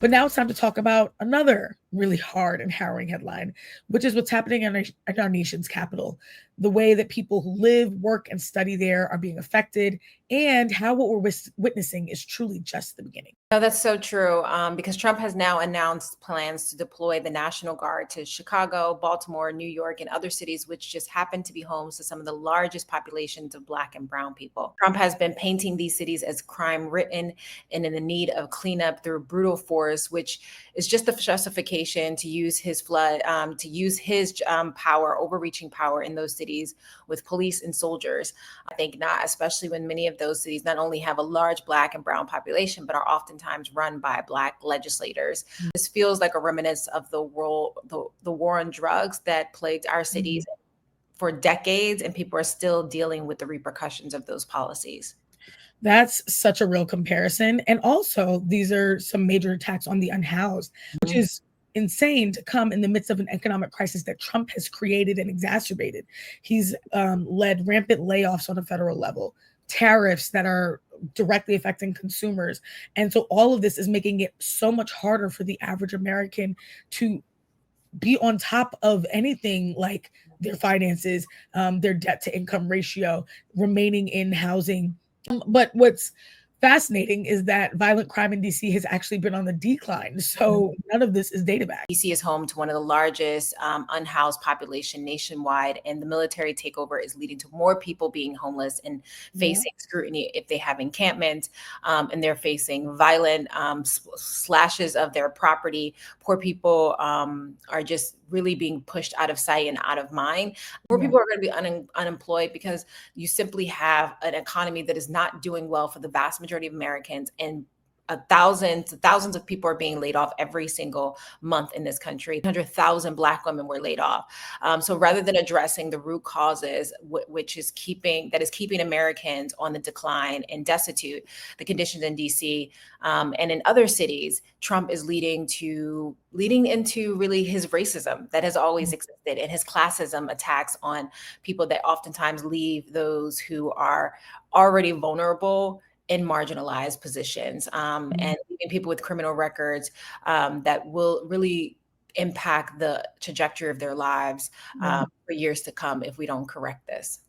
But now it's time to talk about another really hard and harrowing headline, which is what's happening in our nation's capital. The way that people who live, work, and study there are being affected, and how what we're witnessing is truly just the beginning. No, that's so true. Because Trump has now announced plans to deploy the National Guard to Chicago, Baltimore, New York, and other cities, which just happen to be homes to some of the largest populations of Black and Brown people. Trump has been painting these cities as crime ridden and in the need of cleanup through brutal force, which is just the justification to use his power, overreaching power in those cities with police and soldiers. I think not, especially when many of those cities not only have a large Black and Brown population, but are oftentimes run by Black legislators. This feels like a reminiscence of the war on drugs that plagued our cities for decades, and people are still dealing with the repercussions of those policies. That's such a real comparison. And also, these are some major attacks on the unhoused, which is insane to come in the midst of an economic crisis that Trump has created and exacerbated. He's led rampant layoffs on a federal level, tariffs that are directly affecting consumers. And so all of this is making it so much harder for the average American to be on top of anything like their finances, their debt to income ratio, remaining in housing. But what's fascinating is that violent crime in DC has actually been on the decline. So none of this is data backed. DC is home to one of the largest unhoused population nationwide, and the military takeover is leading to more people being homeless and facing scrutiny if they have encampments, and they're facing violent slashes of their property. Poor people are just really being pushed out of sight and out of mind. More people are going to be unemployed because you simply have an economy that is not doing well for the vast majority of Americans, and thousands of people are being laid off every single month in this country. 100,000 Black women were laid off. So rather than addressing the root causes, which is keeping Americans on the decline and destitute, the conditions in DC and in other cities, Trump is leading into really his racism that has always existed, and his classism attacks on people that oftentimes leave those who are already vulnerable in marginalized positions, and even people with criminal records that will really impact the trajectory of their lives for years to come if we don't correct this.